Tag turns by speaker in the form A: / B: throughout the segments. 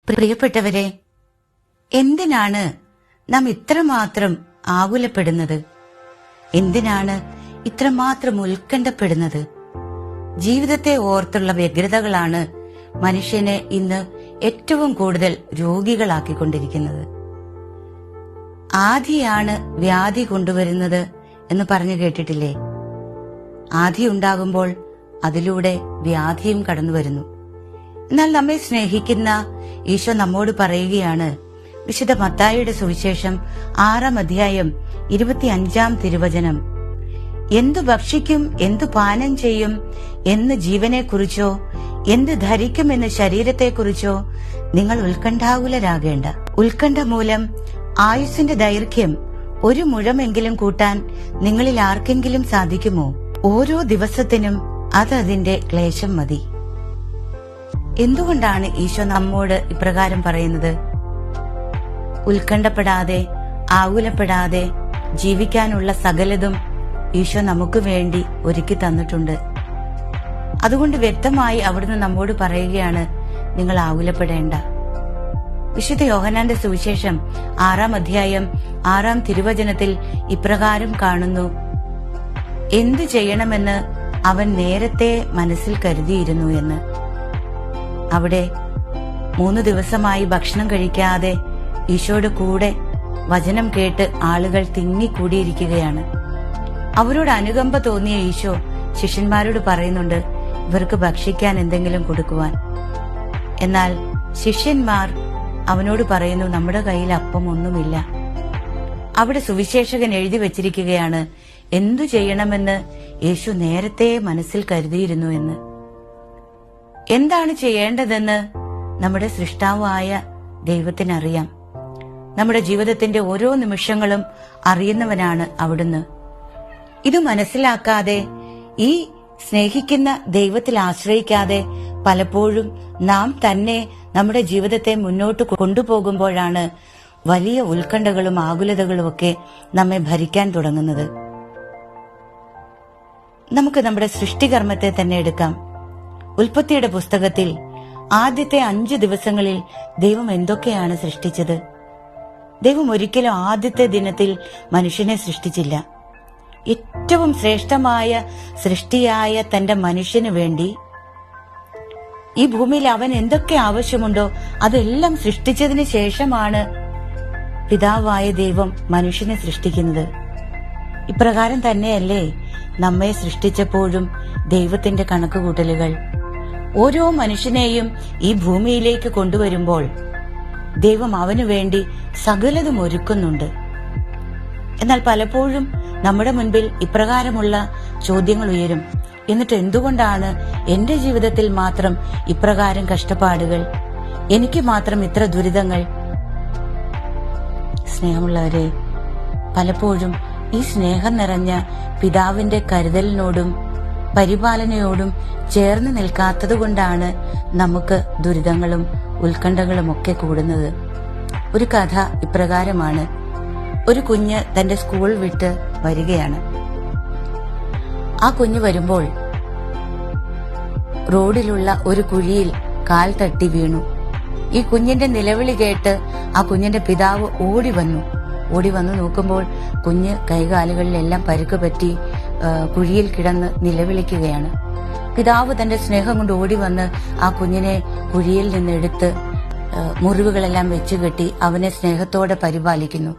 A: പ്രിയപ്പെട്ടവരെ, എന്തിനാണ് നാം ഇത്രമാത്രം ആകുലപ്പെടുന്നത്? എന്തിനാണ് ഇത്രമാത്രം ഉത്കണ്ഠപ്പെടുന്നത്? ജീവിതത്തെ ഓർത്തുള്ള വ്യഗ്രതകളാണ് മനുഷ്യനെ ഇന്ന് ഏറ്റവും കൂടുതൽ രോഗികളാക്കിക്കൊണ്ടിരിക്കുന്നത്. ആധിയാണ് വ്യാധി കൊണ്ടുവരുന്നത് എന്ന് പറഞ്ഞു കേട്ടിട്ടില്ലേ? ആധി ഉണ്ടാകുമ്പോൾ അതിലൂടെ വ്യാധിയും കടന്നു വരുന്നു. എന്നാൽ നമ്മെ സ്നേഹിക്കുന്ന ഈശോ നമ്മോട് പറയുകയാണ്, വിശുദ്ധ മത്തായിയുടെ സുവിശേഷം 6-ാം അധ്യായം 25-ാം തിരുവചനം, എന്തു ഭക്ഷിക്കും, എന്തു പാനം ചെയ്യും എന്ന് ജീവനെക്കുറിച്ചോ എന്ത് ധരിക്കുമെന്ന് ശരീരത്തെക്കുറിച്ചോ നിങ്ങൾ ഉത്കണ്ഠാകുലരാകേണ്ട. ഉത്കണ്ഠ മൂലം ആയുസ്സിന്റെ ദൈർഘ്യം 1 മുഴമെങ്കിലും കൂട്ടാൻ നിങ്ങളിൽ ആർക്കെങ്കിലും സാധിക്കുമോ? ഓരോ ദിവസത്തിനും അതതിന്റെ ക്ലേശം മതി. എന്തുകൊണ്ടാണ് ഈശോ നമ്മോട് ഇപ്രകാരം പറയുന്നത്? ഉത്കണ്ഠപ്പെടാതെ, ആകുലപ്പെടാതെ ജീവിക്കാനുള്ള സകലതും ഈശോ നമുക്ക് വേണ്ടി ഒരുക്കി തന്നിട്ടുണ്ട്. അതുകൊണ്ട് വ്യക്തമായി അവിടുന്ന് നമ്മോട് പറയുകയാണ്, നിങ്ങൾ ആകുലപ്പെടേണ്ട. വിശുദ്ധ യോഹന്നാന്റെ സുവിശേഷം 6-ാം അധ്യായം 6-ാം തിരുവചനത്തിൽ ഇപ്രകാരം കാണുന്നു, എന്തു ചെയ്യണമെന്ന് അവൻ നേരത്തെ മനസ്സിൽ കരുതിയിരുന്നു എന്ന്. അവിടെ 3 ദിവസമായി ഭക്ഷണം കഴിക്കാതെ ഈശോയുടെ കൂടെ വചനം കേട്ട് ആളുകൾ തിങ്ങിക്കൂടിയിരിക്കുകയാണ്. അവരോട് അനുകമ്പ തോന്നിയ ഈശോ ശിഷ്യന്മാരോട് പറയുന്നുണ്ട്, ഇവർക്ക് ഭക്ഷിക്കാൻ എന്തെങ്കിലും കൊടുക്കുവാൻ. എന്നാൽ ശിഷ്യന്മാർ അവനോട് പറയുന്നു, നമ്മുടെ കയ്യിൽ അപ്പം ഒന്നുമില്ല. അവിടെ സുവിശേഷകൻ എഴുതി വച്ചിരിക്കുകയാണ്, എന്തു ചെയ്യണമെന്ന് യേശു നേരത്തെ മനസ്സിൽ കരുതിയിരുന്നു എന്ന്. എന്താണ് ചെയ്യേണ്ടതെന്ന് നമ്മുടെ സൃഷ്ടാവായ ദൈവത്തിനറിയാം. നമ്മുടെ ജീവിതത്തിന്റെ ഓരോ നിമിഷങ്ങളും അറിയുന്നവനാണ് അവിടുന്ന്. ഇത് മനസ്സിലാക്കാതെ, ഈ സ്നേഹിക്കുന്ന ദൈവത്തിൽ ആശ്രയിക്കാതെ പലപ്പോഴും നാം തന്നെ നമ്മുടെ ജീവിതത്തെ മുന്നോട്ട് കൊണ്ടുപോകുമ്പോഴാണ് വലിയ ഉത്കണ്ഠകളും ആകുലതകളും ഒക്കെ നമ്മെ ഭരിക്കാൻ തുടങ്ങുന്നത്. നമുക്ക് നമ്മുടെ സൃഷ്ടികർമ്മത്തെ തന്നെ എടുക്കാം. ഉൽപ്പത്തിയുടെ പുസ്തകത്തിൽ ആദ്യത്തെ 5 ദിവസങ്ങളിൽ ദൈവം എന്തൊക്കെയാണ് സൃഷ്ടിച്ചത്? ദൈവം ഒരിക്കലും ആദ്യത്തെ ദിനത്തിൽ മനുഷ്യനെ സൃഷ്ടിച്ചില്ല. ഏറ്റവും ശ്രേഷ്ഠമായ സൃഷ്ടിയായ തന്റെ മനുഷ്യന് വേണ്ടി ഈ ഭൂമിയിൽ അവൻ എന്തൊക്കെ ആവശ്യമുണ്ടോ അതെല്ലാം സൃഷ്ടിച്ചതിന് ശേഷമാണ് പിതാവായ ദൈവം മനുഷ്യനെ സൃഷ്ടിക്കുന്നത്. ഇപ്രകാരം തന്നെയല്ലേ നമ്മെ സൃഷ്ടിച്ചപ്പോഴും ദൈവത്തിന്റെ കണക്കുകൂട്ടലുകൾ? ഓരോ മനുഷ്യനെയും ഈ ഭൂമിയിലേക്ക് കൊണ്ടുവരുമ്പോൾ ദൈവം അവനു വേണ്ടി സകലതും ഒരുക്കുന്നുണ്ട്. എന്നാൽ പലപ്പോഴും നമ്മുടെ മുൻപിൽ ഇപ്രകാരമുള്ള ചോദ്യങ്ങൾ ഉയരും, എന്നിട്ട് എന്തുകൊണ്ടാണ് എന്റെ ജീവിതത്തിൽ മാത്രം ഇപ്രകാരം കഷ്ടപ്പാടുകൾ, എനിക്ക് മാത്രം ഇത്ര ദുരിതങ്ങൾ? സ്നേഹമുള്ളവരെ, പലപ്പോഴും ഈ സ്നേഹം നിറഞ്ഞ പിതാവിന്റെ കരുതലിനോടും പരിപാലനയോടും ചേർന്ന് നിൽക്കാത്തതുകൊണ്ടാണ് നമുക്ക് ദുരിതങ്ങളും ഉത്കണ്ഠകളും ഒക്കെ കൂടുന്നത്. ഒരു കഥ ഇപ്രകാരമാണ്. ഒരു കുഞ്ഞ് തന്റെ സ്കൂൾ വിട്ട് വരികയാണ്. ആ കുഞ്ഞ് വരുമ്പോൾ റോഡിലുള്ള ഒരു കുഴിയിൽ കാൽ തട്ടി വീണു. ഈ കുഞ്ഞിന്റെ നിലവിളി കേട്ട് ആ കുഞ്ഞിന്റെ പിതാവ് ഓടി വന്നു നോക്കുമ്പോൾ കുഞ്ഞ് കൈകാലുകളിലെല്ലാം പരുക്ക് പറ്റി കുഴിയിൽ കിടന്ന് നിലവിളിക്കുകയാണ്. പിതാവ് തന്റെ സ്നേഹം കൊണ്ട് ഓടി വന്ന് ആ കുഞ്ഞിനെ കുഴിയിൽ നിന്നെടുത്ത് മുറിവുകളെല്ലാം വെച്ചുകെട്ടി അവനെ സ്നേഹത്തോടെ പരിപാലിക്കുന്നു.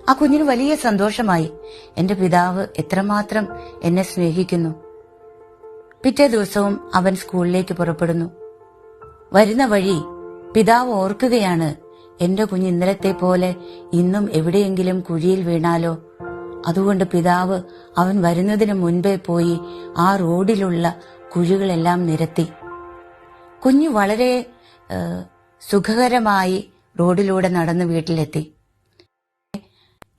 A: ആ കുഞ്ഞിന് വലിയ സന്തോഷമായി, എന്റെ പിതാവ് എത്രമാത്രം എന്നെ സ്നേഹിക്കുന്നു. പിറ്റേ ദിവസവും അവൻ സ്കൂളിലേക്ക് പുറപ്പെടുന്നു. വരുന്ന വഴി പിതാവ് ഓർക്കുകയാണ്, എന്റെ കുഞ്ഞ് ഇന്നലത്തെ പോലെ ഇന്നും എവിടെയെങ്കിലും കുഴിയിൽ വീണാലോ. അതുകൊണ്ട് പിതാവ് അവൻ വരുന്നതിന് മുൻപേ പോയി ആ റോഡിലുള്ള കുഴികളെല്ലാം നിരത്തി. കുഞ്ഞ് വളരെ സുഖകരമായി റോഡിലൂടെ നടന്ന് വീട്ടിലെത്തി.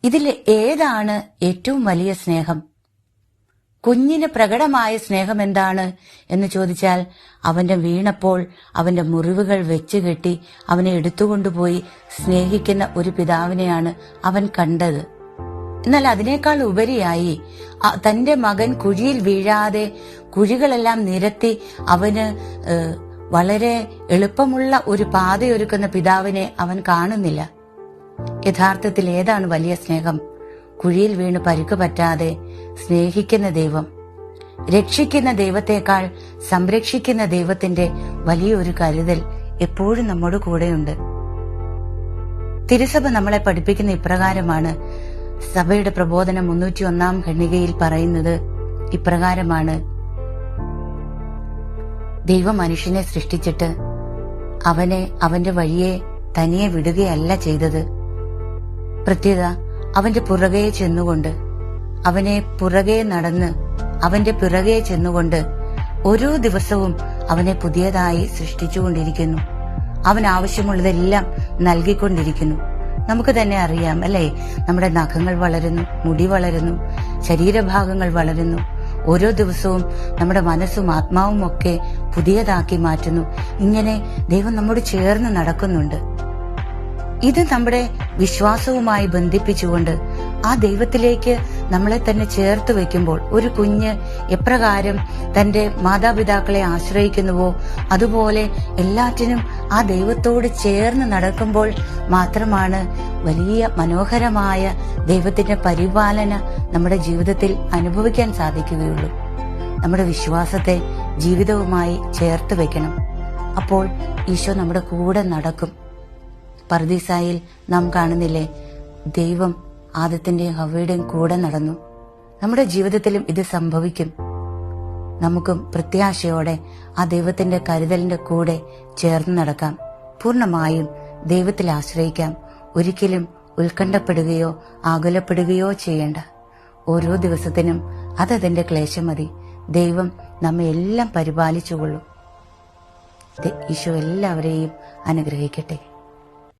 A: ഇതിൽ ഏതാണ് ഏറ്റവും വലിയ സ്നേഹം? കുഞ്ഞിന് പ്രകടമായ സ്നേഹം എന്താണ് എന്ന് ചോദിച്ചാൽ, അവന്റെ വീണപ്പോൾ അവന്റെ മുറിവുകൾ വെച്ചുകെട്ടി അവനെ എടുത്തുകൊണ്ടുപോയി സ്നേഹിക്കുന്ന ഒരു പിതാവിനെയാണ് അവൻ കണ്ടത്. എന്നാൽ അതിനേക്കാൾ ഉപരിയായി തന്റെ മകൻ കുഴിയിൽ വീഴാതെ കുഴികളെല്ലാം നിരത്തി അവന് വളരെ എളുപ്പമുള്ള ഒരു പാതയൊരുക്കുന്ന പിതാവിനെ അവൻ കാണുന്നില്ല. യഥാർത്ഥത്തിൽ ഏതാണ് വലിയ സ്നേഹം? കുഴിയിൽ വീണ് പരിക്ക് പറ്റാതെ സ്നേഹിക്കുന്ന ദൈവം, രക്ഷിക്കുന്ന ദൈവത്തെക്കാൾ സംരക്ഷിക്കുന്ന ദൈവത്തിന്റെ വലിയൊരു കരുതൽ എപ്പോഴും നമ്മുടെ കൂടെയുണ്ട്. തിരുസഭ നമ്മളെ പഠിപ്പിക്കുന്ന ഇപ്രകാരമാണ്. സഭയുടെ പ്രബോധനം 301 ഖണ്ഡികയിൽ പറയുന്നത് ഇപ്രകാരമാണ്: ദൈവം മനുഷ്യനെ സൃഷ്ടിച്ചിട്ട് അവനെ അവന്റെ വഴിയെ തനിയെ വിടുകയല്ല ചെയ്തത്. പ്രത്യേക അവന്റെ പുറകെ ചെന്നുകൊണ്ട്, അവനെ പുറകെ നടന്ന് അവന്റെ പിറകെ ചെന്നുകൊണ്ട് ഓരോ ദിവസവും അവനെ പുതിയതായി സൃഷ്ടിച്ചുകൊണ്ടിരിക്കുന്നു. അവൻ ആവശ്യമുള്ളതെല്ലാം നൽകിക്കൊണ്ടിരിക്കുന്നു. നമുക്ക് തന്നെ അറിയാം അല്ലേ? നമ്മുടെ നഖങ്ങൾ വളരുന്നു, മുടി വളരുന്നു, ശരീരഭാഗങ്ങൾ വളരുന്നു. ഓരോ ദിവസവും നമ്മുടെ മനസ്സും ആത്മാവും ഒക്കെ പുതിയതാക്കി മാറ്റുന്നു. ഇങ്ങനെ ദൈവം നമ്മോട് ചേർന്ന് നടക്കുന്നുണ്ട്. ഇത് നമ്മുടെ വിശ്വാസവുമായി ബന്ധിപ്പിച്ചുകൊണ്ട് ആ ദൈവത്തിലേക്ക് നമ്മളെ തന്നെ ചേർത്ത് വെക്കുമ്പോൾ, ഒരു കുഞ്ഞ് എപ്രകാരം തന്റെ മാതാപിതാക്കളെ ആശ്രയിക്കുന്നുവോ അതുപോലെ എല്ലാറ്റിനും ആ ദൈവത്തോട് ചേർന്ന് നടക്കുമ്പോൾ മാത്രമാണ് വലിയ മനോഹരമായ ദൈവത്തിന്റെ പരിപാലന നമ്മുടെ ജീവിതത്തിൽ അനുഭവിക്കാൻ സാധിക്കുകയുള്ളൂ. നമ്മുടെ വിശ്വാസത്തെ ജീവിതവുമായി ചേർത്ത് വെക്കണം. അപ്പോൾ ഈശോ നമ്മുടെ കൂടെ നടക്കും. പർദീസായിൽ നാം കാണുന്നില്ലേ, ദൈവം ആദത്തിന്റെയും ഹവ്വയുടെയും കൂടെ നടന്നു. നമ്മുടെ ജീവിതത്തിലും ഇത് സംഭവിക്കും. നമുക്കും പ്രത്യാശയോടെ ആ ദൈവത്തിന്റെ കരുതലിന്റെ കൂടെ ചേർന്ന് നടക്കാം. പൂർണ്ണമായും ദൈവത്തിൽ ആശ്രയിക്കാം. ഒരിക്കലും ഉത്കണ്ഠപ്പെടുകയോ ആകുലപ്പെടുകയോ ചെയ്യേണ്ട. ഓരോ ദിവസത്തിനും അതതിന്റെ ക്ലേശം മതി. ദൈവം നമ്മെ എല്ലാം പരിപാലിച്ചുകൊള്ളും. ഈശോ എല്ലാവരെയും അനുഗ്രഹിക്കട്ടെ.